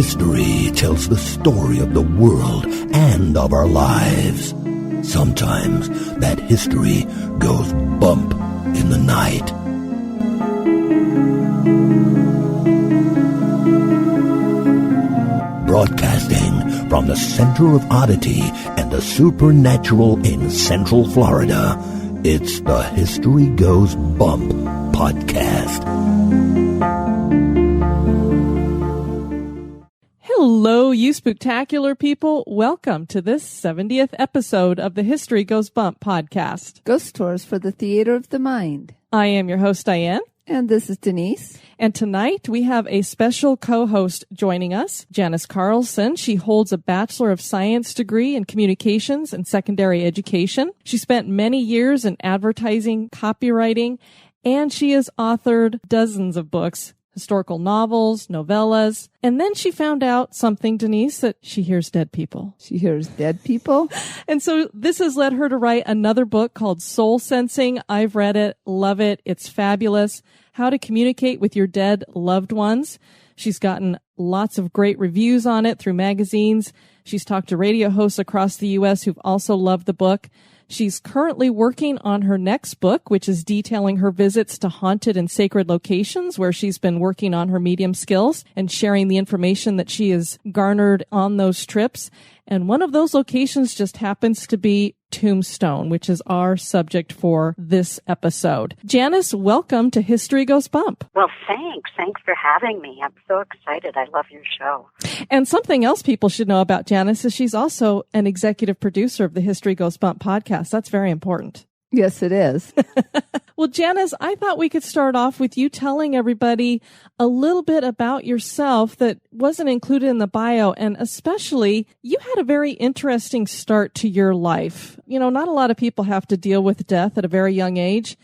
History tells the story of the world and of our lives. Sometimes that history goes bump in the night. Broadcasting from the center of oddity and the supernatural in Central Florida, it's the History Goes Bump podcast. Hello, you spooktacular people. Welcome to this 70th episode of the History Goes Bump podcast. Ghost tours for the theater of the mind. I am your host, Diane. And this is Denise. And tonight we have a special co-host joining us, Janice Carlson. She holds a Bachelor of Science degree in Communications and Secondary Education. She spent many years in advertising, copywriting, and she has authored dozens of books, historical novels, novellas. And then she found out something, Denise, that she hears dead people. She hears dead people? And so this has led her to write another book called Soul Sensing. I've read it, love it. It's fabulous. How to communicate with your dead loved ones. She's gotten lots of great reviews on it through magazines. She's talked to radio hosts across the U.S. who've also loved the book. She's currently working on her next book, which is detailing her visits to haunted and sacred locations where she's been working on her medium skills and sharing the information that she has garnered on those trips. And one of those locations just happens to be Tombstone, which is our subject for this episode. Janice, welcome to History Goes Bump. Well, thanks. Thanks for having me. I'm so excited. I love your show. And something else people should know about Janice is she's also an executive producer of the History Goes Bump podcast. That's very important. Yes, it is. Well, Janice, I thought we could start off with you telling everybody a little bit about yourself that wasn't included in the bio, and especially you had a very interesting start to your life. You know, not a lot of people have to deal with death at a very young age,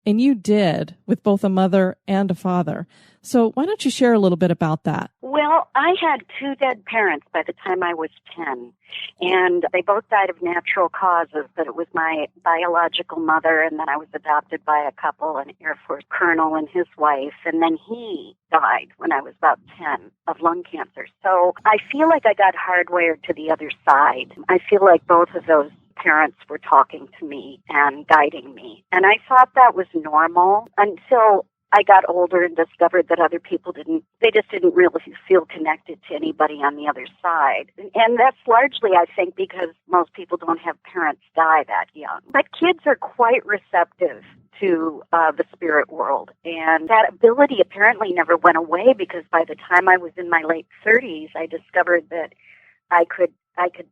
and you did with both a mother and a father. So why don't you share a little bit about that? Well, I had two dead parents by the time I was 10, and they both died of natural causes, but it was my biological mother, and then I was adopted by a couple, an Air Force colonel and his wife, and then he died when I was about 10 of lung cancer. So I feel like I got hardwired to the other side. I feel like both of those parents were talking to me and guiding me, and I thought that was normal until I got older and discovered that other people just didn't really feel connected to anybody on the other side. And that's largely, I think, because most people don't have parents die that young. But kids are quite receptive to the spirit world. And that ability apparently never went away because by the time I was in my late 30s, I discovered that I could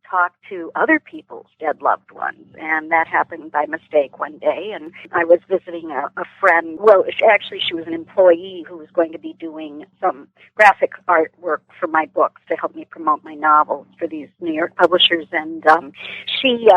talk to other people's dead loved ones, and that happened by mistake one day. And I was visiting a friend. Well, actually, she was an employee who was going to be doing some graphic artwork for my books to help me promote my novels for these New York publishers. And she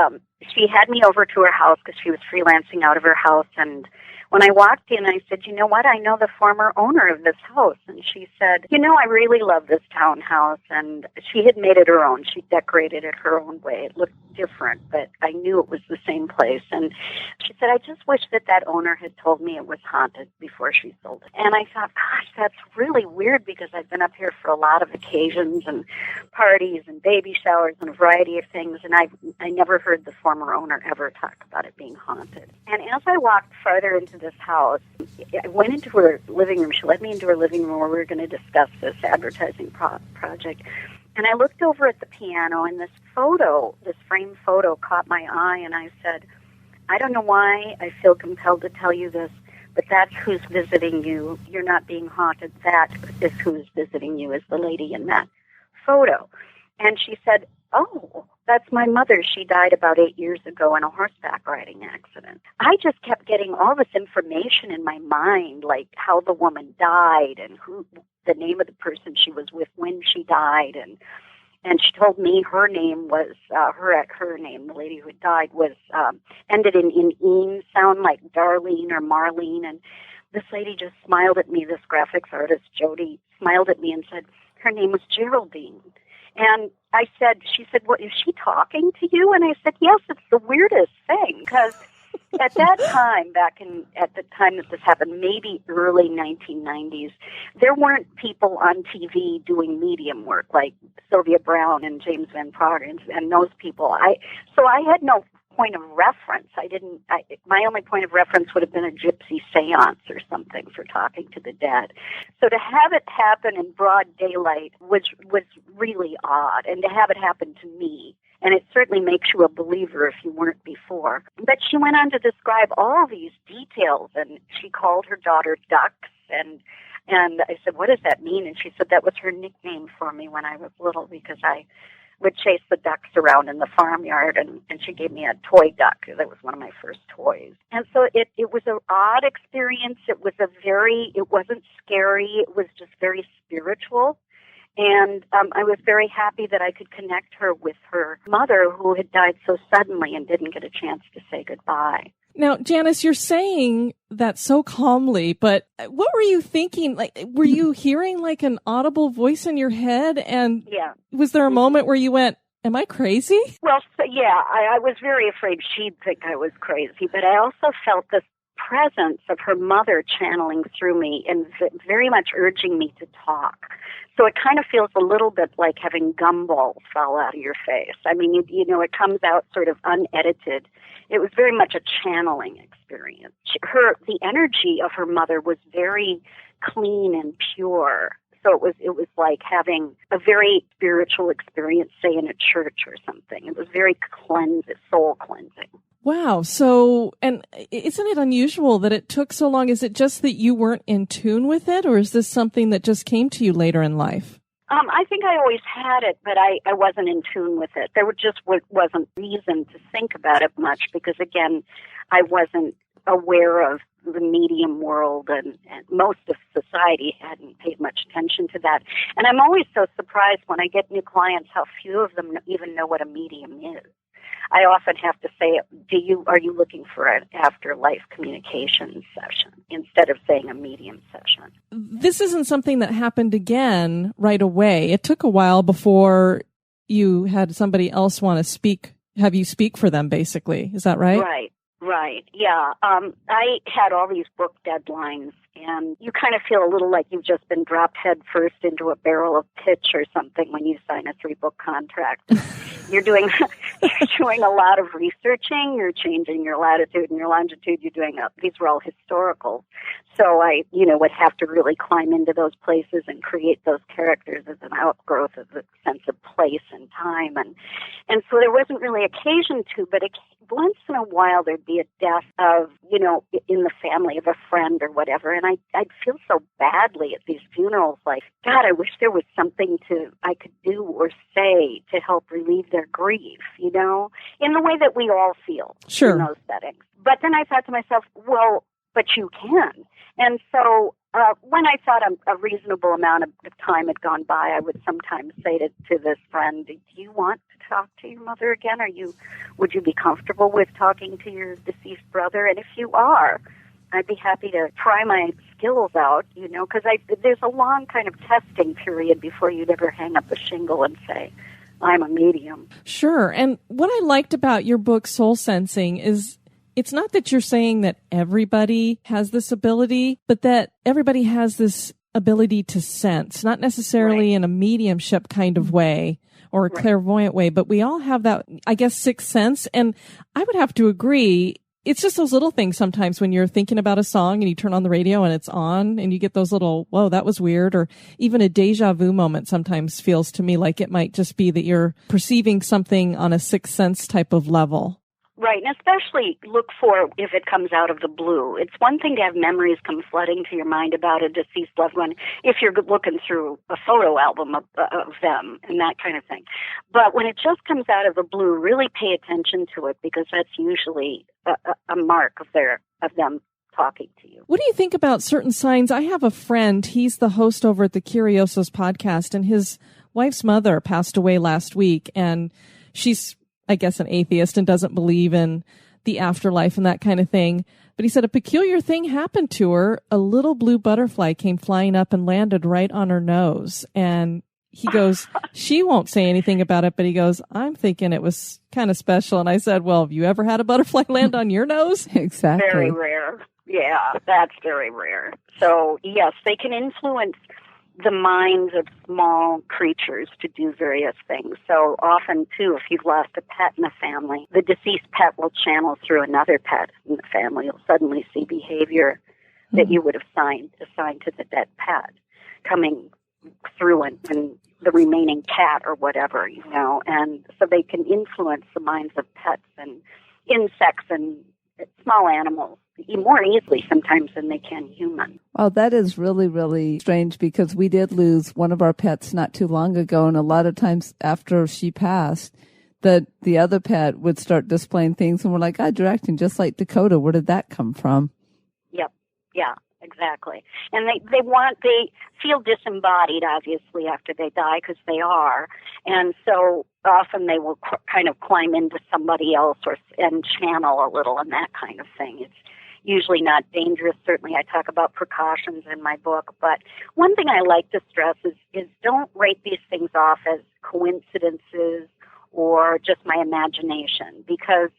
had me over to her house because she was freelancing out of her house. And when I walked in, I said, "You know what? I know the former owner of this house." And she said, "You know, I really love this townhouse." And she had made it her own. She decorated it her own way. It looked different, but I knew it was the same place. And she said, "I just wish that owner had told me it was haunted before she sold it." And I thought, gosh, that's really weird because I've been up here for a lot of occasions and parties and baby showers and a variety of things, and I never heard the former owner ever talk about it being haunted. And as I walked further into this house, I went into her living room. She led me into her living room where we were going to discuss this advertising project. And I looked over at the piano, and this framed photo caught my eye, and I said, "I don't know why I feel compelled to tell you this, but that's who's visiting you. You're not being haunted. That is who's visiting you, is the lady in that photo." And she said, "Oh, that's my mother. She died about 8 years ago in a horseback riding accident." I just kept getting all this information in my mind, like how the woman died and the name of the person she was with when she died. And she told me her name was, her name, the lady who had died, was ended in "-ine", sound like Darlene or Marlene. And this lady just smiled at me, this graphics artist, Jody, smiled at me and said, her name was Geraldine. And she said, "What, is she talking to you?" And I said, "Yes, it's the weirdest thing, because At that time, at the time that this happened, maybe early 1990s, there weren't people on TV doing medium work like Sylvia Brown and James Van Praagh and those people. So I had no point of reference. My only point of reference would have been a gypsy seance or something for talking to the dead. So to have it happen in broad daylight was really odd, and to have it happen to me. And it certainly makes you a believer if you weren't before. But she went on to describe all these details, and she called her daughter Ducks, and I said, what does that mean? And she said that was her nickname for me when I was little, because I would chase the ducks around in the farmyard, and she gave me a toy duck. That was one of my first toys. And so it was an odd experience. It wasn't scary. It was just very spiritual. And I was very happy that I could connect her with her mother, who had died so suddenly and didn't get a chance to say goodbye. Now, Janice, you're saying that so calmly, but what were you thinking? Like, were you hearing like an audible voice in your head? And yeah. Was there a moment where you went, am I crazy? Well, so, yeah, I was very afraid she'd think I was crazy, but I also felt this presence of her mother channeling through me and very much urging me to talk. So it kind of feels a little bit like having gumballs fall out of your face. I mean, you it comes out sort of unedited. It was very much a channeling experience. The energy of her mother was very clean and pure. So it was like having a very spiritual experience, say in a church or something. It was very soul cleansing. Wow. So, and isn't it unusual that it took so long? Is it just that you weren't in tune with it, or is this something that just came to you later in life? I think I always had it, but I wasn't in tune with it. There wasn't reason to think about it much because, again, I wasn't aware of the medium world, and most of society hadn't paid much attention to that. And I'm always so surprised when I get new clients how few of them even know what a medium is. I often have to say, are you looking for an afterlife communication session instead of saying a medium session? This isn't something that happened again right away. It took a while before you had somebody else want to have you speak for them, basically. Is that right? Right. Yeah. I had all these book deadlines, and you kind of feel a little like you've just been dropped head first into a barrel of pitch or something when you sign a 3-book contract. You're doing a lot of researching. You're changing your latitude and your longitude. These were all historical. So I, would have to really climb into those places and create those characters as an outgrowth of the sense of place and time. And so there wasn't really occasion to, but once in a while there'd be a death of, in the family of a friend or whatever. And I'd feel so badly at these funerals, like, God, I wish there was something I could do or say to help relieve their grief, in the way that we all feel sure. in those settings. But then I thought to myself, well, but you can. And so when I thought a reasonable amount of time had gone by, I would sometimes say to this friend, do you want to talk to your mother again? Would you be comfortable with talking to your deceased brother? And if you are, I'd be happy to try my skills out, because there's a long kind of testing period before you'd ever hang up a shingle and say, I'm a medium. Sure. And what I liked about your book, Soul Sensing, is it's not that you're saying that everybody has this ability, but that everybody has this ability to sense, not necessarily right. in a mediumship kind of way or a clairvoyant way, but we all have that, I guess, sixth sense. And I would have to agree. It's just those little things sometimes when you're thinking about a song and you turn on the radio and it's on and you get those little, whoa, that was weird. Or even a deja vu moment sometimes feels to me like it might just be that you're perceiving something on a sixth sense type of level. Right, and especially look for if it comes out of the blue. It's one thing to have memories come flooding to your mind about a deceased loved one if you're looking through a photo album of them and that kind of thing. But when it just comes out of the blue, really pay attention to it because that's usually a mark of them talking to you. What do you think about certain signs? I have a friend, he's the host over at the Curiosos podcast, and his wife's mother passed away last week, and she's I guess, an atheist and doesn't believe in the afterlife and that kind of thing. But he said a peculiar thing happened to her. A little blue butterfly came flying up and landed right on her nose. And he goes, she won't say anything about it, but he goes, I'm thinking it was kind of special. And I said, well, have you ever had a butterfly land on your nose? Exactly. Very rare. Yeah, that's very rare. So, yes, they can influence the minds of small creatures to do various things. So often, too, if you've lost a pet in the family, the deceased pet will channel through another pet in the family. You'll suddenly see behavior that you would have assigned to the dead pet coming through and the remaining cat or whatever, and so they can influence the minds of pets and insects and small animals more easily sometimes than they can humans. Well, that is really, really strange because we did lose one of our pets not too long ago, and a lot of times after she passed, the other pet would start displaying things, and we're like, God, you're acting just like Dakota. Where did that come from? Yep. Yeah, exactly. And they feel disembodied, obviously, after they die, because they are. And so often they will kind of climb into somebody else and channel a little and that kind of thing. It's usually not dangerous. Certainly I talk about precautions in my book. But one thing I like to stress is don't write these things off as coincidences or just my imagination, because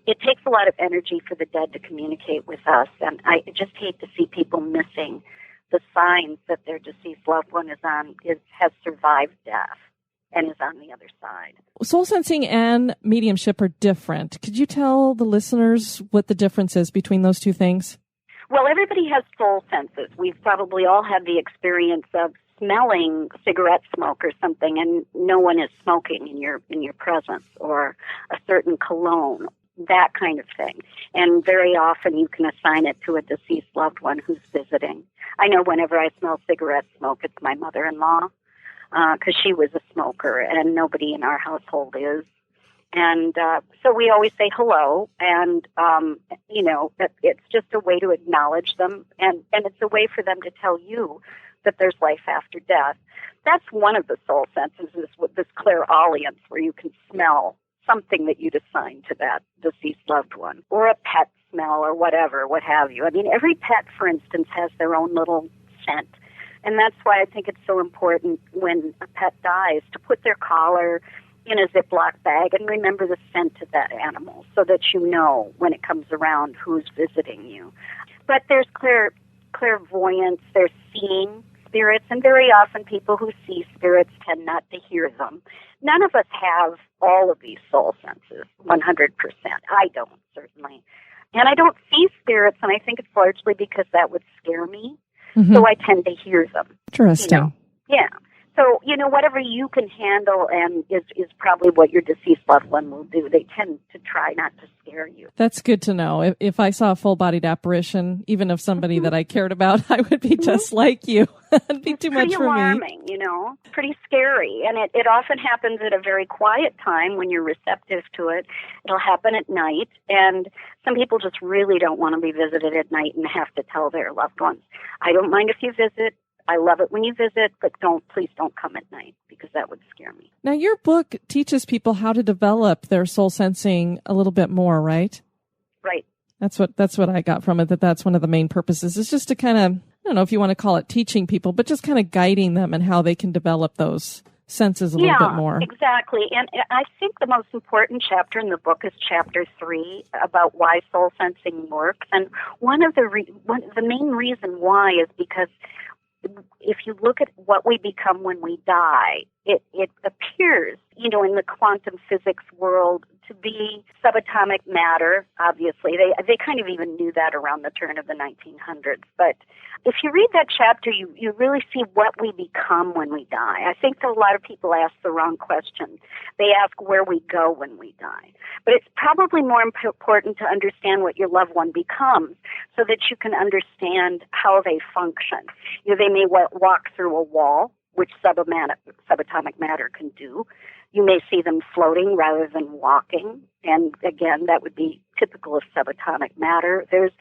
it takes a lot of energy for the dead to communicate with us, and I just hate to see people missing the signs that their deceased loved one has survived death and is on the other side. Soul sensing and mediumship are different. Could you tell the listeners what the difference is between those two things? Well, everybody has soul senses. We've probably all had the experience of smelling cigarette smoke or something, and no one is smoking in your presence, or a certain cologne, that kind of thing. And very often you can assign it to a deceased loved one who's visiting. I know whenever I smell cigarette smoke, it's my mother-in-law, because she was a smoker, and nobody in our household is. And so we always say hello, and, it's just a way to acknowledge them, and it's a way for them to tell you that there's life after death. That's one of the soul senses, is with this clairaudience, where you can smell something that you'd assign to that deceased loved one, or a pet smell, or whatever, what have you. I mean, every pet, for instance, has their own little scent. And that's why I think it's so important when a pet dies to put their collar in a Ziploc bag and remember the scent of that animal, so that you know when it comes around who's visiting you. But there's clairvoyance, there's seeing spirits, and very often people who see spirits tend not to hear them. None of us have all of these soul senses, 100%. I don't, certainly. And I don't see spirits, and I think it's largely because that would scare me. Mm-hmm. So I tend to hear them. Interesting. Yeah. So, whatever you can handle and is probably what your deceased loved one will do. They tend to try not to scare you. That's good to know. If I saw a full-bodied apparition, even of somebody that I cared about, I would be just like you. It'd be too much for me. Pretty alarming, pretty scary. And it often happens at a very quiet time when you're receptive to it. It'll happen at night, and some people just really don't want to be visited at night and have to tell their loved ones. I don't mind if you visit. I love it when you visit, but please don't come at night, because that would scare me. Now, your book teaches people how to develop their soul sensing a little bit more, right? Right. That's what I got from it, that's one of the main purposes. It's just to kind of, I don't know if you want to call it teaching people, but just kind of guiding them and how they can develop those senses a little bit more. Yeah, exactly. And I think the most important chapter in the book is chapter 3, about why soul sensing works. And the main reason why is because if you look at what we become when we die, it appears, in the quantum physics world to be subatomic matter, obviously. They kind of even knew that around the turn of the 1900s. But if you read that chapter, you really see what we become when we die. I think that a lot of people ask the wrong question. They ask where we go when we die. But it's probably more important to understand what your loved one becomes, so that you can understand how they function. They may walk through a wall, which subatomic matter can do. You may see them floating rather than walking, and again, that would be typical of subatomic matter. There's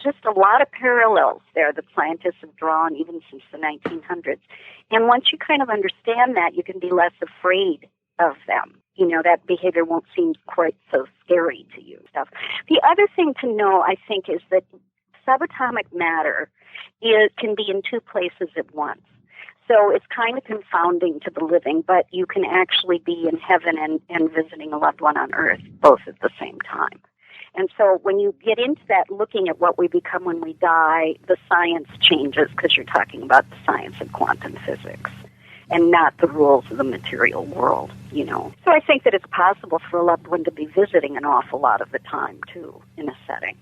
just a lot of parallels there that scientists have drawn even since the 1900s. And once you kind of understand that, you can be less afraid of them. That behavior won't seem quite so scary to you. The other thing to know, I think, is that subatomic matter can be in two places at once. So it's kind of confounding to the living, but you can actually be in heaven and visiting a loved one on earth both at the same time. And so when you get into that, looking at what we become when we die, the science changes because you're talking about the science of quantum physics and not the rules of the material world, you know. So I think that it's possible for a loved one to be visiting an awful lot of the time, too, in a setting.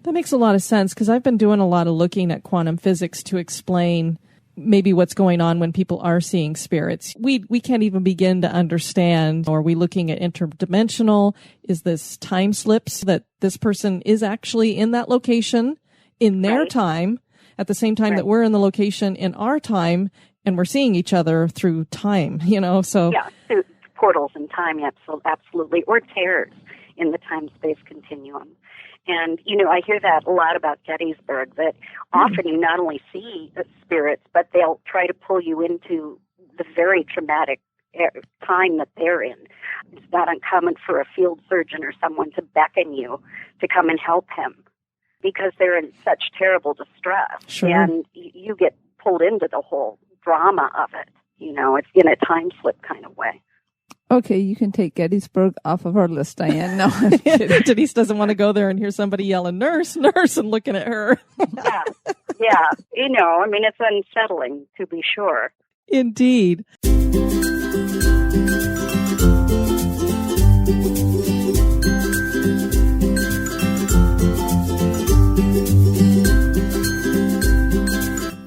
That makes a lot of sense because I've been doing a lot of looking at quantum physics to explain maybe what's going on when people are seeing spirits. We can't even begin to understand. Are we looking at interdimensional? Is this time slips that this person is actually in that location in their time at the same time that we're in the location in our time and we're seeing each other through time, you know? So yeah, through portals in time, absolutely, or tears in the time-space continuum. And, you know, I hear that a lot about Gettysburg, that often you not only see spirits, but they'll try to pull you into the very traumatic time that they're in. It's not uncommon for a field surgeon or someone to beckon you to come and help him because they're in such terrible distress. Sure. And you get pulled into the whole drama of it. You know, it's in a time slip kind of way. Okay, you can take Gettysburg off of our list, Diane. No, I'm kidding. Denise doesn't want to go there and hear somebody yelling, "Nurse, nurse," and looking at her. Yeah. You know, I mean, it's unsettling, to be sure. Indeed.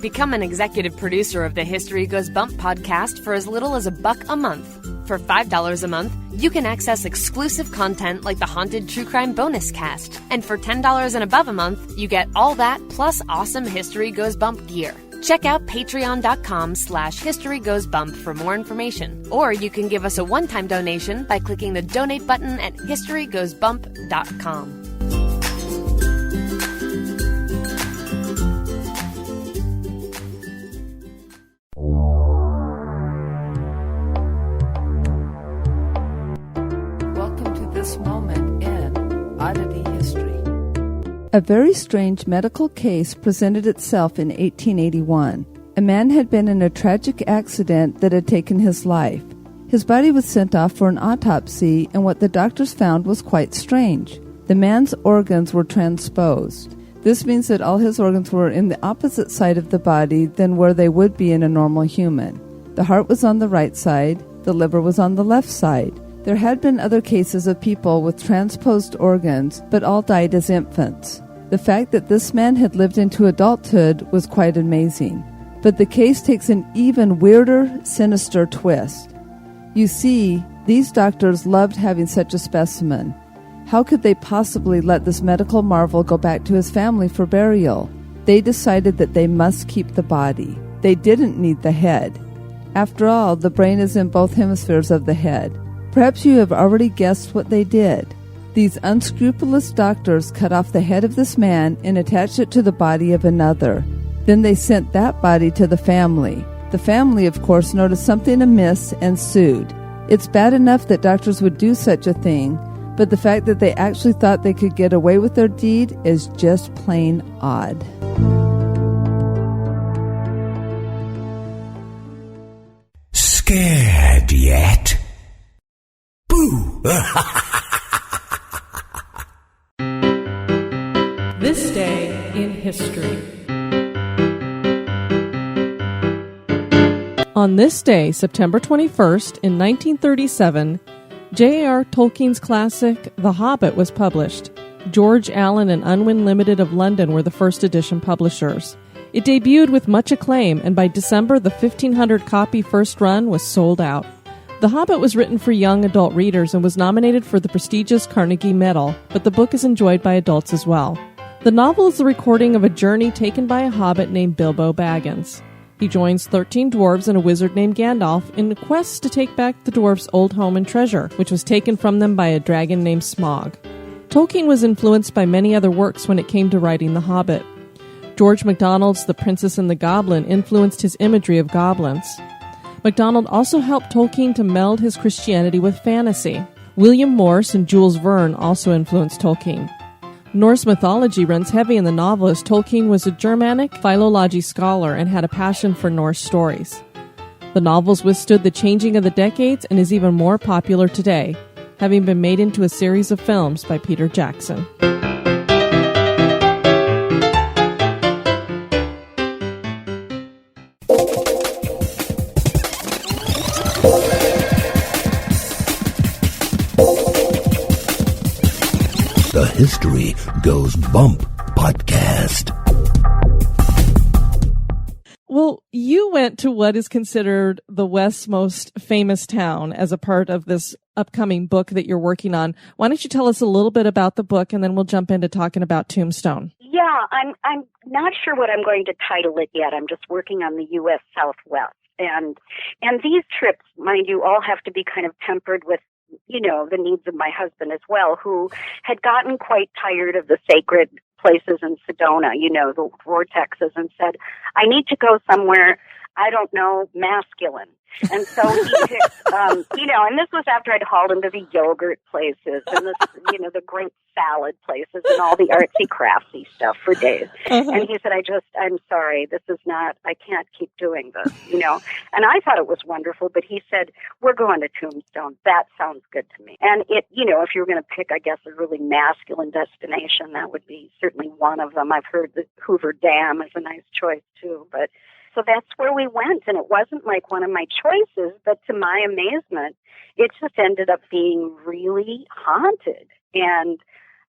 Become an executive producer of the History Goes Bump podcast for as little as $1 a month. For $5 a month, you can access exclusive content like the Haunted True Crime Bonus Cast. And for $10 and above a month, you get all that plus awesome History Goes Bump gear. Check out patreon.com/historygoesbump for more information. Or you can give us a one-time donation by clicking the donate button at historygoesbump.com. Moment in Oddity history. A very strange medical case presented itself in 1881. A man had been in a tragic accident that had taken his life. His body was sent off for an autopsy, and what the doctors found was quite strange. The man's organs were transposed. This means that all his organs were in the opposite side of the body than where they would be in a normal human. The heart was on the right side, the liver was on the left side. There had been other cases of people with transposed organs, but all died as infants. The fact that this man had lived into adulthood was quite amazing. But the case takes an even weirder, sinister twist. You see, these doctors loved having such a specimen. How could they possibly let this medical marvel go back to his family for burial? They decided that they must keep the body. They didn't need the head. After all, the brain is in both hemispheres of the head. Perhaps you have already guessed what they did. These unscrupulous doctors cut off the head of this man and attached it to the body of another. Then they sent that body to the family. The family, of course, noticed something amiss and sued. It's bad enough that doctors would do such a thing, but the fact that they actually thought they could get away with their deed is just plain odd. Scared yet? Boo! This day in history. On this day, September 21st, in 1937, J.R. Tolkien's classic The Hobbit was published. George Allen and Unwin Limited of London were the first edition publishers. It debuted with much acclaim, and by December, the 1,500-copy first run was sold out. The Hobbit was written for young adult readers and was nominated for the prestigious Carnegie Medal, but the book is enjoyed by adults as well. The novel is the recording of a journey taken by a hobbit named Bilbo Baggins. He joins 13 dwarves and a wizard named Gandalf in a quest to take back the dwarves' old home and treasure, which was taken from them by a dragon named Smaug. Tolkien was influenced by many other works when it came to writing The Hobbit. George MacDonald's The Princess and the Goblin influenced his imagery of goblins. MacDonald also helped Tolkien to meld his Christianity with fantasy. William Morse and Jules Verne also influenced Tolkien. Norse mythology runs heavy in the novel as Tolkien was a Germanic philology scholar and had a passion for Norse stories. The novels withstood the changing of the decades and is even more popular today, having been made into a series of films by Peter Jackson. The History Goes Bump podcast. Well, you went to what is considered the West's most famous town as a part of this upcoming book that you're working on. Why don't you tell us a little bit about the book, and then we'll jump into talking about Tombstone. Yeah, I'm not sure what I'm going to title it yet. I'm just working on the U.S. Southwest. And these trips, mind you, all have to be kind of tempered with, you know, the needs of my husband as well, who had gotten quite tired of the sacred places in Sedona, you know, the vortexes, and said, I need to go somewhere, I don't know, masculine. And so he picked, you know, and this was after I'd hauled him to the yogurt places and the, you know, the great salad places and all the artsy craftsy stuff for days. And he said, I'm sorry, this is not, I can't keep doing this, you know. And I thought it was wonderful, but he said, we're going to Tombstone. That sounds good to me. And it, you know, if you were going to pick, I guess, a really masculine destination, that would be certainly one of them. I've heard the Hoover Dam is a nice choice too, but so that's where we went, and it wasn't like one of my choices, but to my amazement, it just ended up being really haunted. And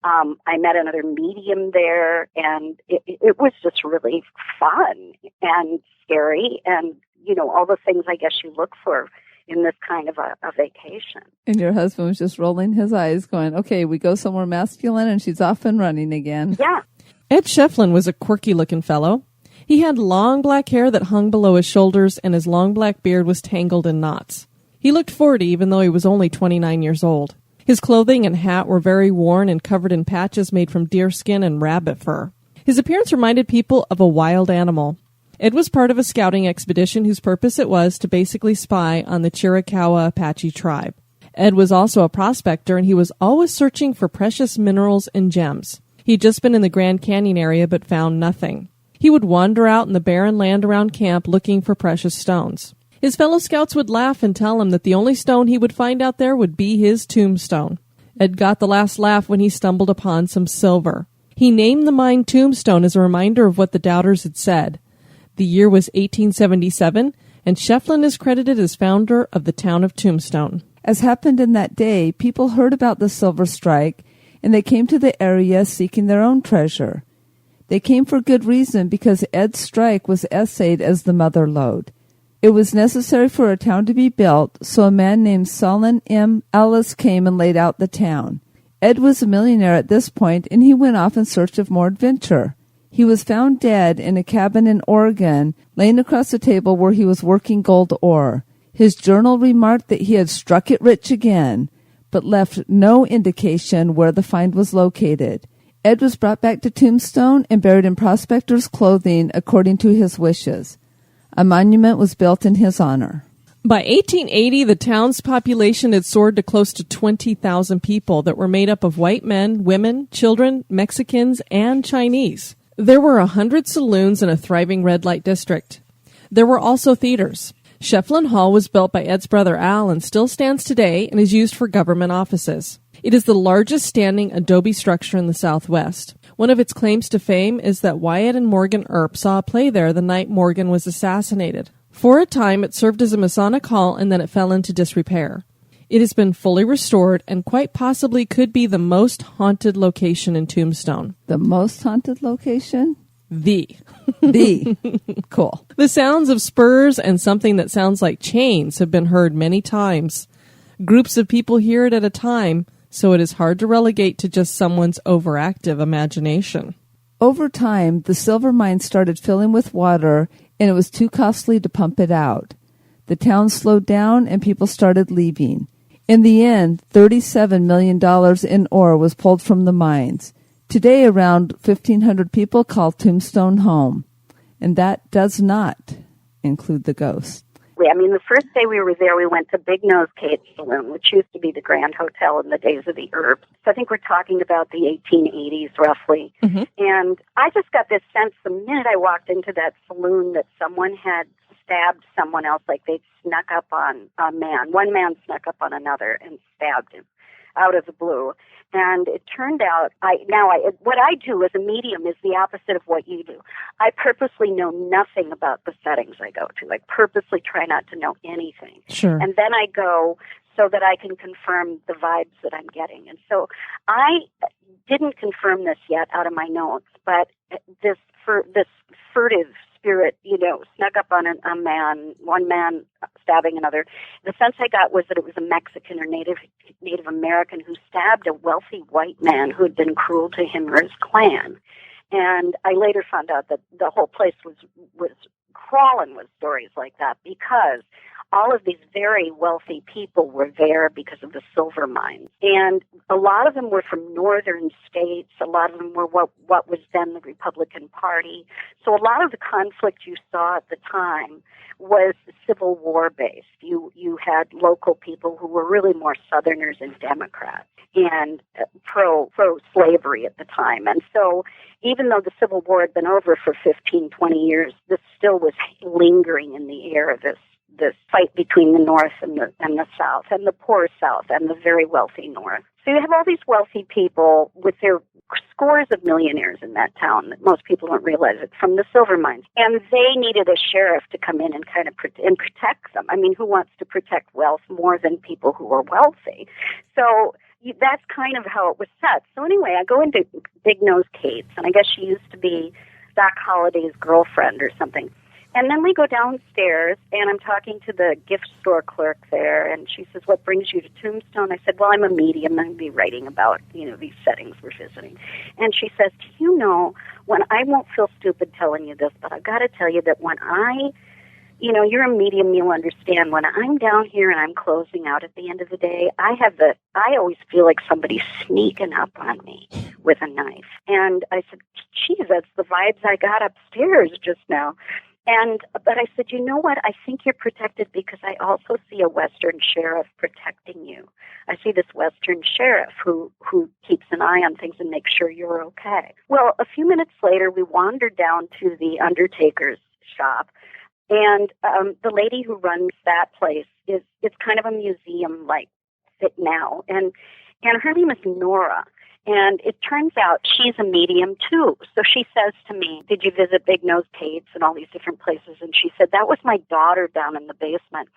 I met another medium there, and it was just really fun and scary and, you know, all the things I guess you look for in this kind of a vacation. And your husband was just rolling his eyes going, okay, we go somewhere masculine, and she's off and running again. Yeah. Ed Schieffelin was a quirky-looking fellow. He had long black hair that hung below his shoulders, and his long black beard was tangled in knots. He looked 40, even though he was only 29 years old. His clothing and hat were very worn and covered in patches made from deerskin and rabbit fur. His appearance reminded people of a wild animal. Ed was part of a scouting expedition whose purpose it was to basically spy on the Chiricahua Apache tribe. Ed was also a prospector, and he was always searching for precious minerals and gems. He'd just been in the Grand Canyon area but found nothing. He would wander out in the barren land around camp looking for precious stones. His fellow scouts would laugh and tell him that the only stone he would find out there would be his tombstone. Ed got the last laugh when he stumbled upon some silver. He named the mine Tombstone as a reminder of what the doubters had said. The year was 1877, and Schieffelin is credited as founder of the town of Tombstone. As happened in that day, people heard about the silver strike, and they came to the area seeking their own treasure. They came for good reason, because Ed's strike was essayed as the mother lode. It was necessary for a town to be built, so a man named Solon M. Ellis came and laid out the town. Ed was a millionaire at this point, and he went off in search of more adventure. He was found dead in a cabin in Oregon, laying across a table where he was working gold ore. His journal remarked that he had struck it rich again, but left no indication where the find was located. Ed was brought back to Tombstone and buried in prospector's clothing according to his wishes. A monument was built in his honor. By 1880, the town's population had soared to close to 20,000 people that were made up of white men, women, children, Mexicans, and Chinese. There were 100 saloons and a thriving red light district. There were also theaters. Schieffelin Hall was built by Ed's brother Al and still stands today and is used for government offices. It is the largest standing adobe structure in the Southwest. One of its claims to fame is that Wyatt and Morgan Earp saw a play there the night Morgan was assassinated. For a time, it served as a Masonic hall, and then it fell into disrepair. It has been fully restored and quite possibly could be the most haunted location in Tombstone. The most haunted location? The. Cool. The sounds of spurs and something that sounds like chains have been heard many times. Groups of people hear it at a time, so it is hard to relegate to just someone's overactive imagination. Over time, the silver mine started filling with water, and it was too costly to pump it out. The town slowed down, and people started leaving. In the end, $37 million in ore was pulled from the mines. Today, around 1,500 people call Tombstone home, and that does not include the ghost. I mean, the first day we were there, we went to Big Nose Kate's Saloon, which used to be the Grand Hotel in the days of the Orbs. So I think we're talking about the 1880s, roughly. Mm-hmm. And I just got this sense the minute I walked into that saloon that someone had stabbed someone else, like they'd snuck up on a man. One man snuck up on another and stabbed him out of the blue. And it turned out, what I do as a medium is the opposite of what you do. I purposely know nothing about the settings I go to. I purposely try not to know anything. Sure. And then I go so that I can confirm the vibes that I'm getting. And so I didn't confirm this yet out of my notes, but this furtive spirit, snuck up on a man, one man stabbing another. The sense I got was that it was a Mexican or Native American who stabbed a wealthy white man who had been cruel to him or his clan. And I later found out that the whole place was crawling with stories like that because all of these very wealthy people were there because of the silver mines. And a lot of them were from northern states. A lot of them were what was then the Republican Party. So a lot of the conflict you saw at the time was Civil War based. You had local people who were really more Southerners and Democrats and pro-slavery at the time. And so even though the Civil War had been over for 15, 20 years, this still was lingering in the air, this fight between the North and the South, and the poor South and the very wealthy North. So you have all these wealthy people with their scores of millionaires in that town that most people don't realize it, from the silver mines. And they needed a sheriff to come in and kind of protect them. I mean, who wants to protect wealth more than people who are wealthy? So that's kind of how it was set. So anyway, I go into Big Nose Kate's, and I guess she used to be Doc Holliday's girlfriend or something. And then we go downstairs, and I'm talking to the gift store clerk there, and she says, "What brings you to Tombstone?" I said, "Well, I'm a medium. I'll be writing about, these settings we're visiting." And she says, "Do you know, when I won't feel stupid telling you this, but I've got to tell you that when you're a medium, you'll understand. When I'm down here and I'm closing out at the end of the day, I always feel like somebody's sneaking up on me with a knife." And I said, "Geez, that's the vibes I got upstairs just now." But I said, "You know what? I think you're protected because I also see a Western sheriff protecting you. I see this Western sheriff who keeps an eye on things and makes sure you're okay." Well, a few minutes later, we wandered down to the Undertaker's shop, and the lady who runs that place it's kind of a museum like it now, and her name is Nora. And it turns out she's a medium, too. So she says to me, "Did you visit Big Nose Kate's and all these different places?" And she said, "That was my daughter down in the basement."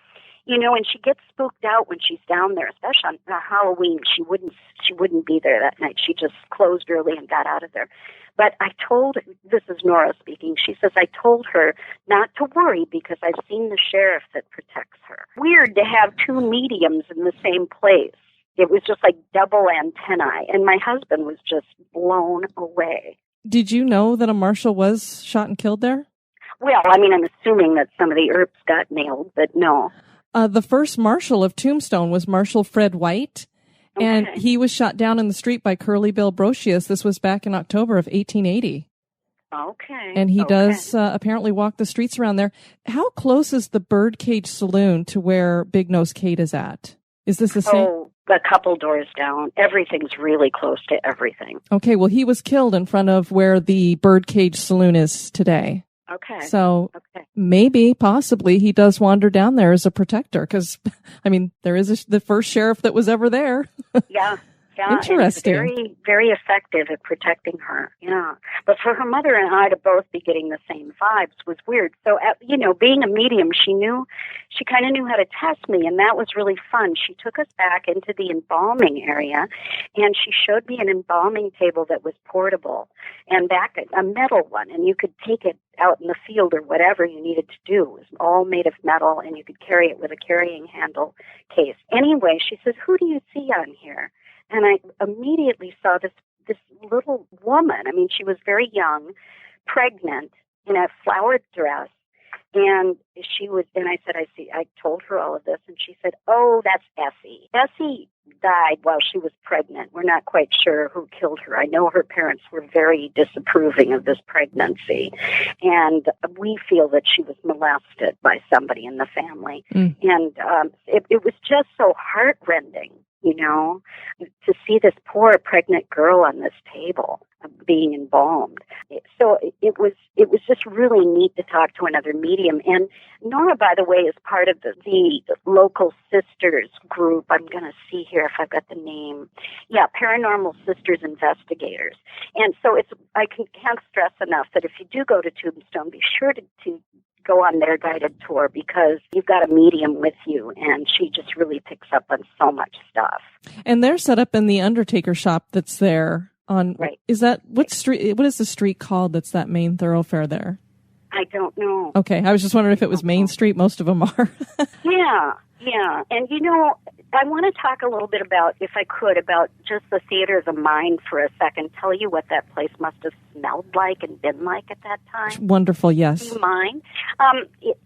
And she gets spooked out when she's down there, especially on Halloween. She wouldn't be there that night. She just closed early and got out of there. But this is Nora speaking, she says, "I told her not to worry because I've seen the sheriff that protects her." Weird to have two mediums in the same place. It was just like double antennae, and my husband was just blown away. Did you know that a marshal was shot and killed there? Well, I mean, I'm assuming that some of the Earps got nailed, but no. The first marshal of Tombstone was Marshal Fred White, and he was shot down in the street by Curly Bill Brocius. This was back in October of 1880. Okay. And he does apparently walk the streets around there. How close is the Birdcage Saloon to where Big Nose Kate is at? Is this the same? Oh, a couple doors down. Everything's really close to everything. Okay, well, he was killed in front of where the Birdcage Saloon is today. Okay. So maybe, possibly, he does wander down there as a protector because, I mean, there is the first sheriff that was ever there. Yeah. Interesting. And very, very effective at protecting her. Yeah. But for her mother and I to both be getting the same vibes was weird. So, being a medium, she kind of knew how to test me, and that was really fun. She took us back into the embalming area, and she showed me an embalming table that was portable, and a metal one, and you could take it out in the field or whatever you needed to do. It was all made of metal, and you could carry it with a carrying handle case. Anyway, she says, "Who do you see on here?" And I immediately saw this little woman. I mean, she was very young, pregnant, in a flowered dress, And I said, I told her all of this, and she said, oh, that's Essie. Essie died while she was pregnant. We're not quite sure who killed her. I know her parents were very disapproving of this pregnancy, and we feel that she was molested by somebody in the family. And it was just so heartrending, to see this poor pregnant girl on this table being embalmed. So it was just really neat to talk to another medium. And Nora, by the way, is part of the local sisters group. I'm going to see here if I've got the name. Yeah, Paranormal Sisters Investigators. And so I can't stress enough that if you do go to Tombstone, be sure to go on their guided tour, because you've got a medium with you, and she just really picks up on so much stuff. And they're set up in the Undertaker shop that's there. Right. Is that what street? What is the street called? That's that main thoroughfare there. I don't know. Okay, I was just wondering if it was Main Street. Most of them are. Yeah. And I want to talk a little bit about, if I could, about just the theater of the mind for a second. Tell you what that place must have smelled like and been like at that time. Wonderful. Yes. Do you mind?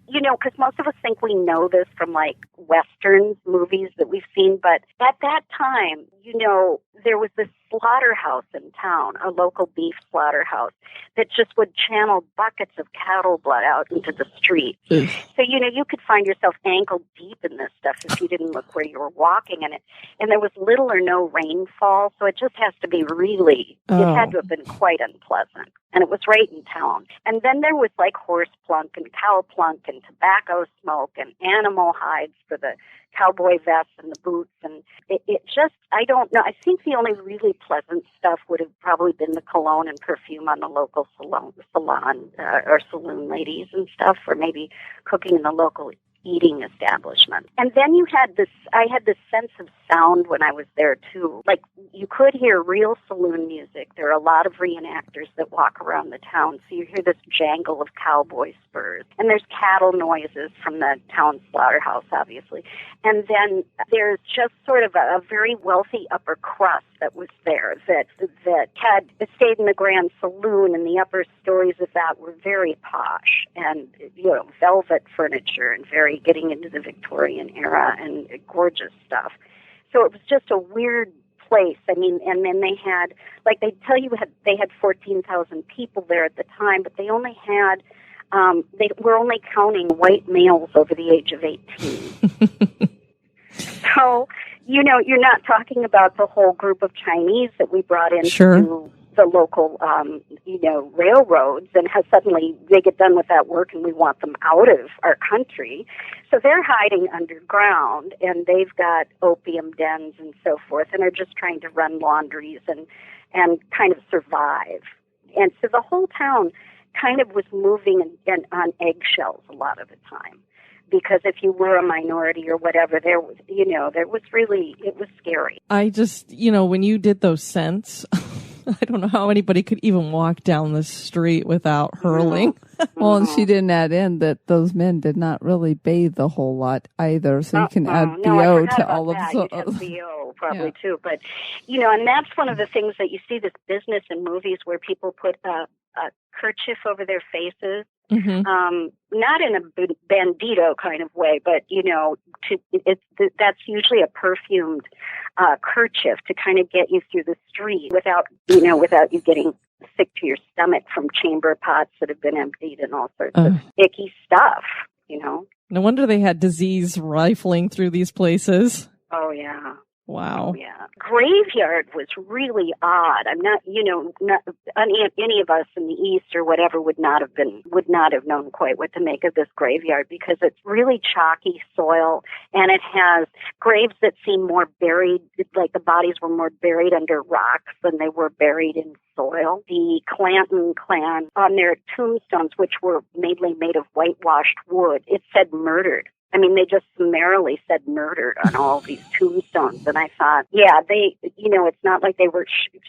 Because most of us think we know this from like Westerns, movies that we've seen, but at that time, there was this slaughterhouse in town, a local beef slaughterhouse, that just would channel buckets of cattle blood out into the street. So, you could find yourself ankle deep in this stuff if you didn't look where you were walking in it. And there was little or no rainfall, so it just has to be really, it had to have been quite unpleasant. And it was right in town. And then there was like horse plunk and cow plunk and tobacco smoke and animal hides for the cowboy vests and the boots. And it just, I don't know. I think the only really pleasant stuff would have probably been the cologne and perfume on the local salon or saloon ladies and stuff, or maybe cooking in the local eating establishment. And then I had this sense of sound when I was there too. Like, you could hear real saloon music. There are a lot of reenactors that walk around the town, so you hear this jangle of cowboy spurs. And there's cattle noises from the town slaughterhouse, obviously. And then there's just sort of a very wealthy upper crust that was there that had stayed in the Grand Saloon, and the upper stories of that were very posh and, velvet furniture and very getting into the Victorian era and gorgeous stuff. So it was just a weird place. I mean, and then they had, like they tell you, they had 14,000 people there at the time, but they only had, they were only counting white males over the age of 18. So, you're not talking about the whole group of Chinese that we brought into the local, railroads, and how suddenly they get done with that work and we want them out of our country. So they're hiding underground, and they've got opium dens and so forth, and are just trying to run laundries and kind of survive. And so the whole town kind of was moving and on eggshells a lot of the time. Because if you were a minority or whatever, it was scary. I just, when you did those scents, I don't know how anybody could even walk down the street without hurling. Well, and she didn't add in that those men did not really bathe a whole lot either, so you can add BO to all of those. You have BO probably too, but and that's one of the things that you see this business in movies where people put a kerchief over their faces. Not in a bandito kind of way, but that's usually a perfumed kerchief to kind of get you through the street without you getting sick to your stomach from chamber pots that have been emptied and all sorts of icky stuff. No wonder they had disease rifling through these places. Oh yeah. Wow. Oh, yeah. Graveyard was really odd. I'm not, not any of us in the East or whatever would not have known quite what to make of this graveyard, because it's really chalky soil, and it has graves that seem more buried, like the bodies were more buried under rocks than they were buried in soil. The Clanton clan on their tombstones, which were mainly made of whitewashed wood, it said murdered. I mean, they just summarily said murdered on all these tombstones. And I thought, it's not like they were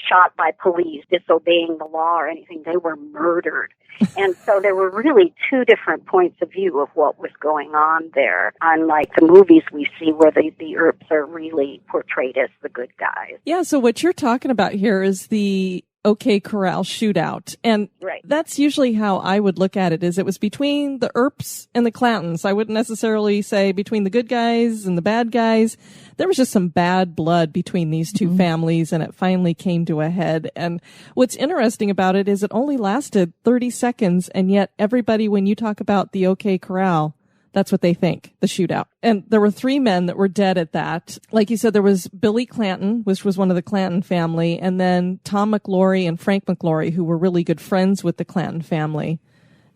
shot by police disobeying the law or anything. They were murdered. And so there were really two different points of view of what was going on there, unlike the movies we see where the Earps are really portrayed as the good guys. Yeah, so what you're talking about here is the OK Corral Shootout. And that's usually how I would look at it, is it was between the Earps and the Clantons. I wouldn't necessarily say between the good guys and the bad guys. There was just some bad blood between these two families, and it finally came to a head. And what's interesting about it is it only lasted 30 seconds, and yet everybody, when you talk about the OK Corral, that's what they think, the shootout. And there were 3 men that were dead at that. Like you said, there was Billy Clanton, which was one of the Clanton family, and then Tom McLaury and Frank McLaury, who were really good friends with the Clanton family.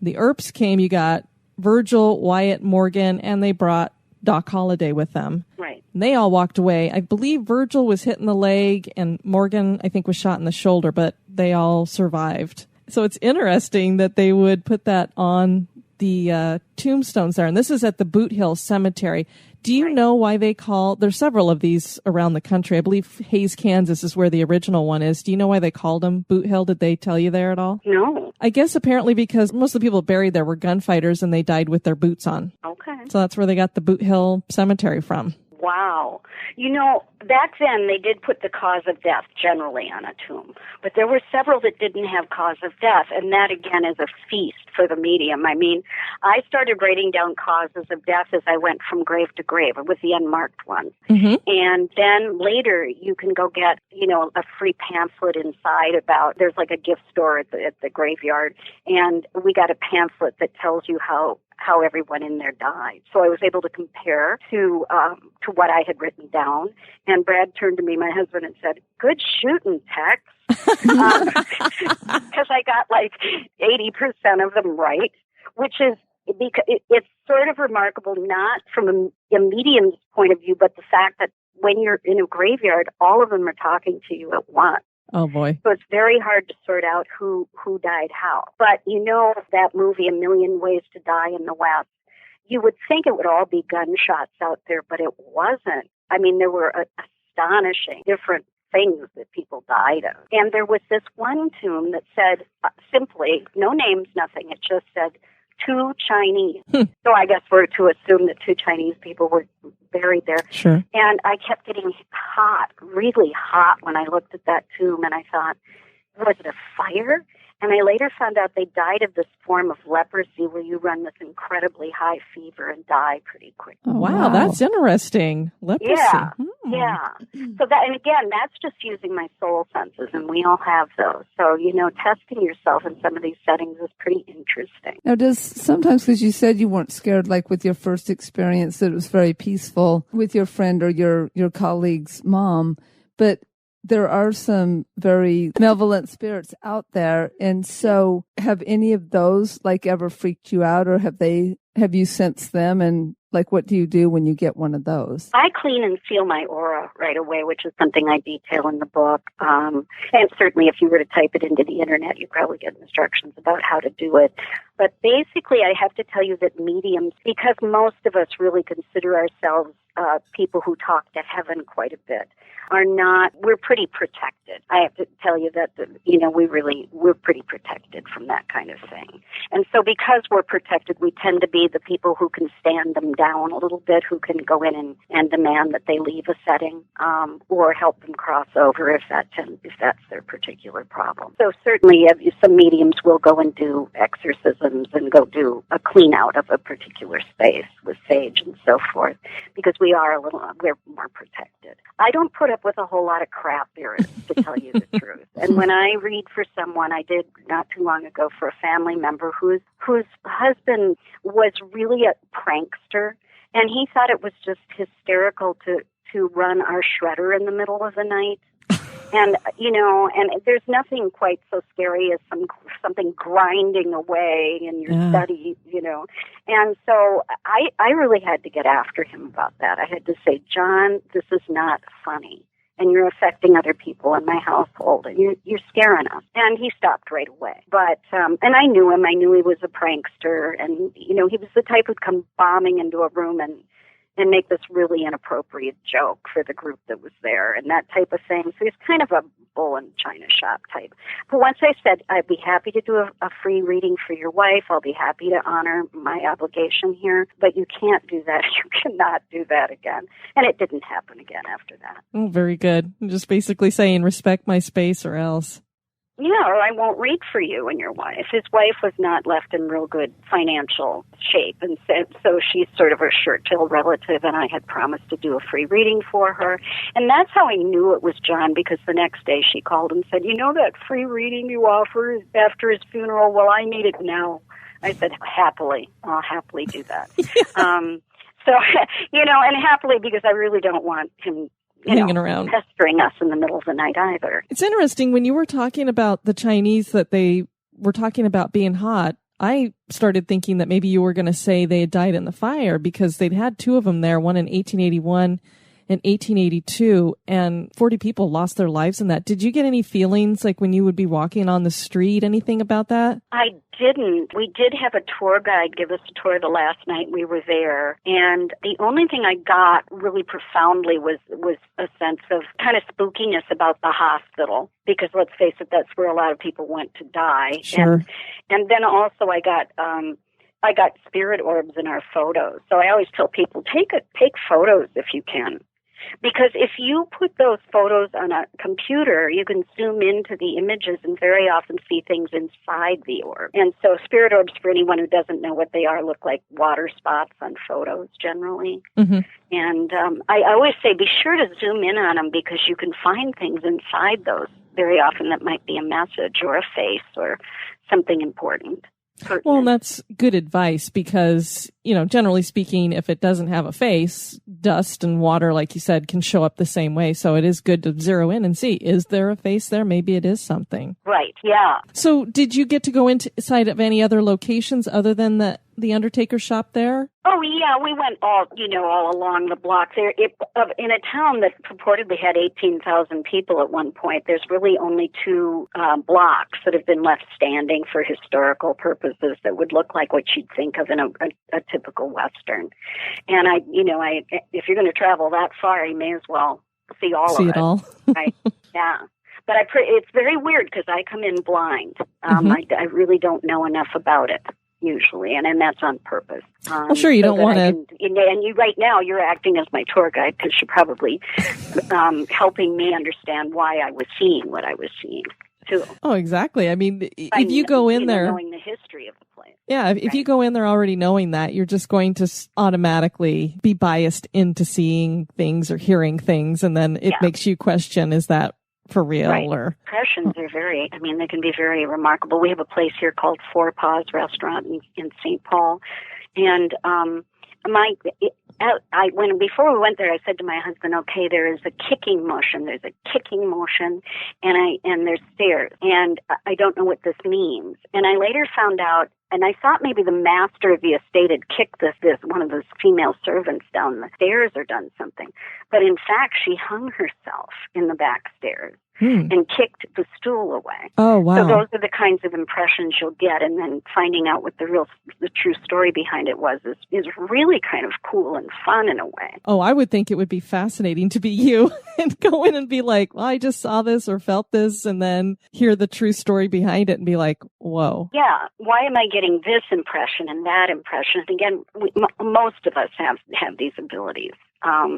The Earps came, you got Virgil, Wyatt, Morgan, and they brought Doc Holliday with them. Right. And they all walked away. I believe Virgil was hit in the leg, and Morgan, I think, was shot in the shoulder, but they all survived. So it's interesting that they would put that on the tombstones there. And this is at the Boot Hill Cemetery. Do you know why they there's several of these around the country. I believe Hays, Kansas is where the original one is. Do you know why they called them Boot Hill? Did they tell you there at all? No. I guess apparently because most of the people buried there were gunfighters and they died with their boots on. Okay. So that's where they got the Boot Hill Cemetery from. Wow. You know, back then they did put the cause of death generally on a tomb, but there were several that didn't have cause of death, and that again is a feast for the medium. I mean, I started writing down causes of death as I went from grave to grave with the unmarked ones. And then later you can go get, you know, a free pamphlet inside about, there's like a gift store at the graveyard, and we got a pamphlet that tells you how everyone in there died. So I was able to compare to what I had written down. And Brad turned to me, my husband, and said, "Good shooting, Tex." Because I got like 80% of them right, which is because it's sort of remarkable, not from a medium's point of view, but the fact that when you're in a graveyard, all of them are talking to you at once. Oh, boy. So it's very hard to sort out who died how. But you know that movie, A Million Ways to Die in the West, you would think it would all be gunshots out there, but it wasn't. I mean, there were astonishing different things that people died of. And there was this one tomb that said simply, no names, nothing. It just said, 2 Chinese. So I guess we're to assume that 2 Chinese people were buried there. Sure. And I kept getting hot, really hot when I looked at that tomb, and I thought, was it a fire? And I later found out they died of this form of leprosy where you run this incredibly high fever and die pretty quickly. Oh, wow, that's interesting. Leprosy. Yeah, yeah. So that, and again, that's just using my soul senses, and we all have those. So, you know, testing yourself in some of these settings is pretty interesting. Now, does sometimes, because you said you weren't scared, like with your first experience, that it was very peaceful with your friend or your colleague's mom, but there are some very malevolent spirits out there. And so have any of those like ever freaked you out, or have you sensed them? And like, what do you do when you get one of those? I clean and seal my aura right away, which is something I detail in the book. And certainly if you were to type it into the internet, you probably get instructions about how to do it. But basically, I have to tell you that mediums, because most of us really consider ourselves people who talk to heaven quite a bit, we're pretty protected. I have to tell you that, we're pretty protected from that kind of thing. And so because we're protected, we tend to be the people who can stand them down a little bit, who can go in and demand that they leave a setting, or help them cross over if that's their particular problem. So certainly some mediums will go and do exorcisms and go do a clean out of a particular space with sage and so forth, because we're more protected. I don't put up with a whole lot of crap there, to tell you the truth. And when I read for someone, I did not too long ago for a family member whose husband was really a prankster, and he thought it was just hysterical to run our shredder in the middle of the night. And, and there's nothing quite so scary as something grinding away in your study, And so I really had to get after him about that. I had to say, John, this is not funny, and you're affecting other people in my household, and you're scaring us. And he stopped right away. But, and I knew him. I knew he was a prankster, and, he was the type who'd come bombing into a room and make this really inappropriate joke for the group that was there and that type of thing. So he's kind of a bull in China shop type. But once I said, I'd be happy to do a free reading for your wife, I'll be happy to honor my obligation here, but you can't do that. You cannot do that again. And it didn't happen again after that. Oh, very good. I'm just basically saying respect my space or else. or I won't read for you and your wife. His wife was not left in real good financial shape, and so she's sort of a shirt-tailed relative, and I had promised to do a free reading for her. And that's how I knew it was John, because the next day she called and said, that free reading you offer after his funeral? Well, I need it now. I said, happily. I'll happily do that. So, and happily, because I really don't want him hanging around, pestering us in the middle of the night either. It's interesting when you were talking about the Chinese that they were talking about being hot. I started thinking that maybe you were going to say they had died in the fire, because they'd had two of them there, one in 1881 and 1882, and 40 people lost their lives in that. Did you get any feelings like when you would be walking on the street, anything about that? I didn't. We did have a tour guide give us a tour the last night we were there, and the only thing I got really profoundly was a sense of kind of spookiness about the hospital, because let's face it, that's where a lot of people went to die. Sure. And then also I got spirit orbs in our photos. So I always tell people, take photos if you can. Because if you put those photos on a computer, you can zoom into the images and very often see things inside the orb. And so spirit orbs, for anyone who doesn't know what they are, look like water spots on photos generally. Mm-hmm. And I always say be sure to zoom in on them, because you can find things inside those very often that might be a message or a face or something important. Well, and that's good advice, because, generally speaking, if it doesn't have a face, dust and water, like you said, can show up the same way. So it is good to zero in and see, is there a face there? Maybe it is something. Right, yeah. So did you get to go inside of any other locations other than the Undertaker shop there? Oh, yeah, we went all along the block there. In a town that purportedly had 18,000 people at one point, there's really only two blocks that have been left standing for historical purposes that would look like what you'd think of in a typical Western. And if you're going to travel that far, you may as well see all of it. See it all. Right? Yeah. But it's very weird, because I come in blind. I really don't know enough about it usually, and that's on purpose. Well, sure, you don't want to. And you right now, you're acting as my tour guide, because you're probably helping me understand why I was seeing what I was seeing too. Oh, exactly. I mean, if you go in there knowing the history of the place. Yeah, if you go in there already knowing that, you're just going to automatically be biased into seeing things or hearing things, and then it makes you question, is that for real? Right. Or impressions are they can be very remarkable. We have a place here called Paws restaurant in St. Paul, and before we went there, I said to my husband, okay, there is a kicking motion. There's a kicking motion, and there's stairs, and I don't know what this means. And I later found out, and I thought maybe the master of the estate had kicked this one of those female servants down the stairs or done something. But in fact, she hung herself in the back stairs and kicked the stool away. Oh, wow. So those are the kinds of impressions you'll get, and then finding out what the true story behind it was is really kind of cool and fun in a way. Oh, I would think it would be fascinating to be you and go in and be like, well, I just saw this or felt this, and then hear the true story behind it and be like, whoa. Yeah, why am I getting this impression and that impression? And again, most of us have these abilities.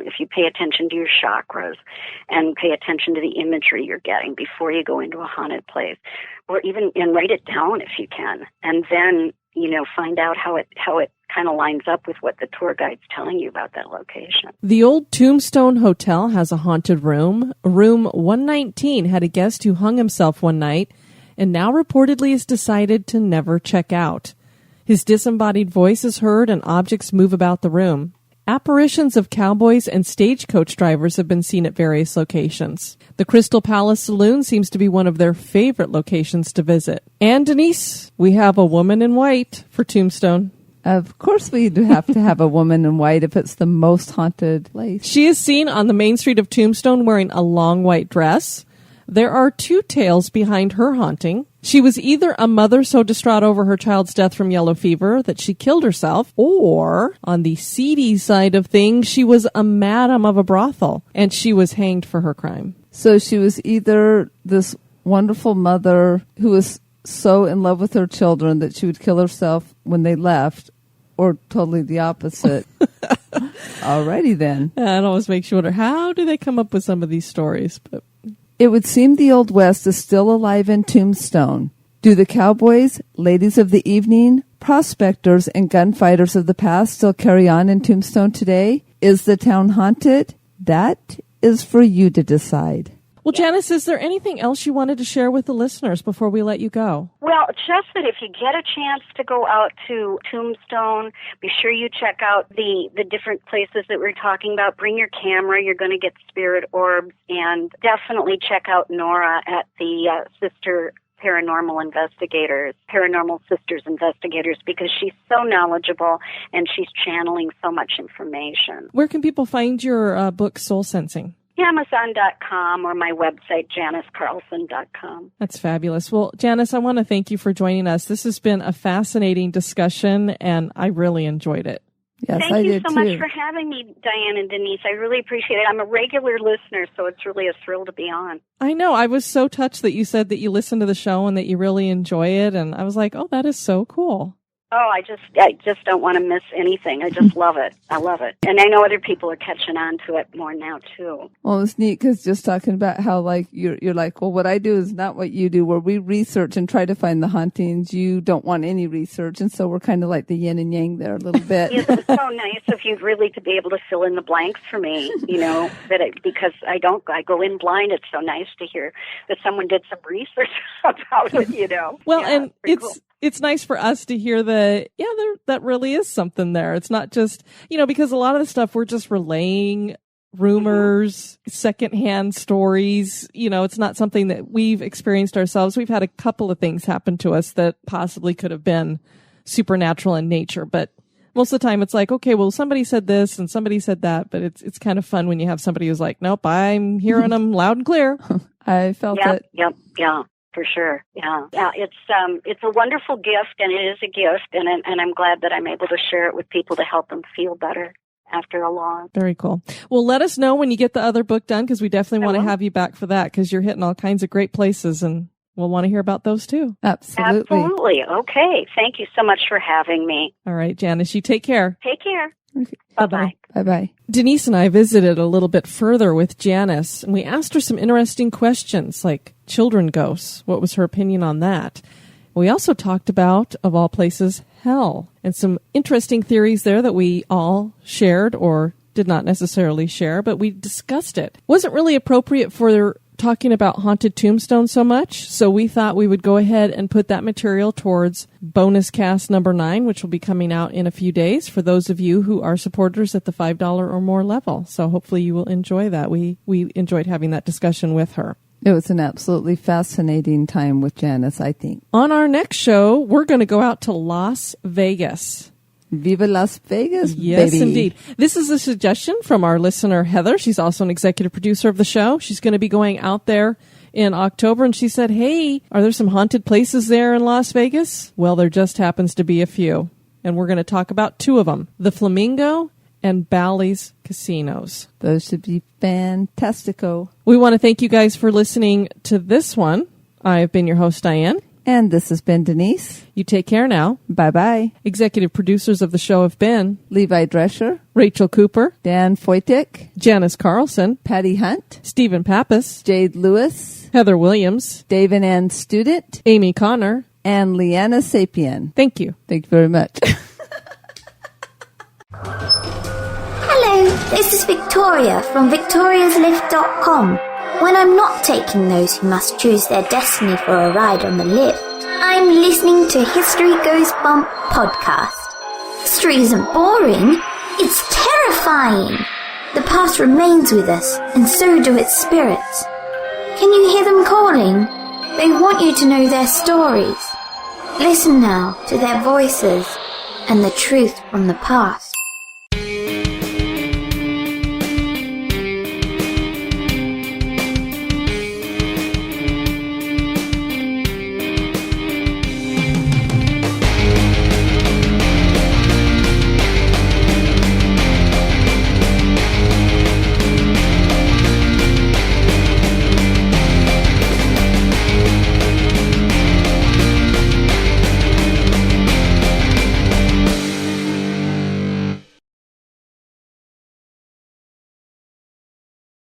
If you pay attention to your chakras and pay attention to the imagery you're getting before you go into a haunted place, or and write it down if you can, and then find out how it kind of lines up with what the tour guide's telling you about that location. The old Tombstone Hotel has a haunted room. Room 119 had a guest who hung himself one night, and now reportedly has decided to never check out. His disembodied voice is heard and objects move about the room. Apparitions of cowboys and stagecoach drivers have been seen at various locations. The Crystal Palace Saloon seems to be one of their favorite locations to visit. And Denise, we have a woman in white for Tombstone. Of course we do have to have a woman in white if it's the most haunted place. She is seen on the main street of Tombstone wearing a long white dress. There are two tales behind her haunting. She was either a mother so distraught over her child's death from yellow fever that she killed herself, or, on the seedy side of things, she was a madam of a brothel, and she was hanged for her crime. So she was either this wonderful mother who was so in love with her children that she would kill herself when they left, or totally the opposite. Alrighty then. That always makes you wonder, how do they come up with some of these stories? But It would seem the Old West is still alive in Tombstone. Do the cowboys, ladies of the evening, prospectors, and gunfighters of the past still carry on in Tombstone today? Is the town haunted? That is for you to decide. Well, Janice, is there anything else you wanted to share with the listeners before we let you go? Well, just that if you get a chance to go out to Tombstone, be sure you check out the different places that we're talking about. Bring your camera. You're going to get spirit orbs. And definitely check out Nora at the Sister Paranormal Sisters Investigators, because she's so knowledgeable and she's channeling so much information. Where can people find your book, Soul Sensing? Amazon.com or my website, JaniceCarlson.com. That's fabulous. Well, Janice, I want to thank you for joining us. This has been a fascinating discussion, and I really enjoyed it. Yes, Thank you so much for having me, Diane and Denise. I really appreciate it. I'm a regular listener, so it's really a thrill to be on. I know. I was so touched that you said that you listen to the show and that you really enjoy it, and I was like, oh, that is so cool. Oh, I just don't want to miss anything. I just love it. I love it. And I know other people are catching on to it more now, too. Well, it's neat because just talking about how, like, you're like, well, what I do is not what you do, where we research and try to find the hauntings. You don't want any research, and so we're kind of like the yin and yang there a little bit. It's so nice of you really to be able to fill in the blanks for me, because I go in blind. It's so nice to hear that someone did some research about it, Well, yeah, and it's cool. It's nice for us to hear that, that really is something there. It's not just, because a lot of the stuff we're just relaying rumors, secondhand stories. It's not something that we've experienced ourselves. We've had a couple of things happen to us that possibly could have been supernatural in nature, but most of the time it's like, okay, well, somebody said this and somebody said that, but it's kind of fun when you have somebody who's like, nope, I'm hearing them loud and clear. I felt it. Yep. For sure. Yeah. It's a wonderful gift, and it is a gift, and I'm glad that I'm able to share it with people to help them feel better after a loss. Very cool. Well, let us know when you get the other book done, because we definitely want to have you back for that, because you're hitting all kinds of great places, and we'll want to hear about those too. Absolutely. Okay. Thank you so much for having me. All right, Janice, you take care. Take care. Okay. Bye-bye. Bye-bye. Denise and I visited a little bit further with Janice, and we asked her some interesting questions, like children ghosts. What was her opinion on that? We also talked about, of all places, hell, and some interesting theories there that we all shared or did not necessarily share, but we discussed it. Wasn't really appropriate for talking about Haunted Tombstone so much, so we thought we would go ahead and put that material towards bonus cast number 9, which will be coming out in a few days for those of you who are supporters at the $5 or more level. So hopefully you will enjoy that. We enjoyed having that discussion with her. It was an absolutely fascinating time with Janice, I think. On our next show, we're going to go out to Las Vegas. Viva Las Vegas, yes, baby. Indeed. This is a suggestion from our listener, Heather. She's also an executive producer of the show. She's going to be going out there in October, and she said, hey, are there some haunted places there in Las Vegas? Well, there just happens to be a few, and we're going to talk about 2 of them, the Flamingo and Bally's casinos. Those should be fantastico. We want to thank you guys for listening to this one. I've been your host, Diane. And this has been Denise. You take care now. Bye-bye. Executive producers of the show have been Levi Drescher, Rachel Cooper, Dan Foytik, Janice Carlson, Patty Hunt, Stephen Pappas, Jade Lewis, Heather Williams, Dave and Ann Student, Amy Connor, and Leanna Sapien. Thank you. Thank you very much. Hello, this is Victoria from victoriaslift.com. When I'm not taking those who must choose their destiny for a ride on the lift, I'm listening to History Goes Bump podcast. History isn't boring, it's terrifying. The past remains with us, and so do its spirits. Can you hear them calling? They want you to know their stories. Listen now to their voices and the truth from the past.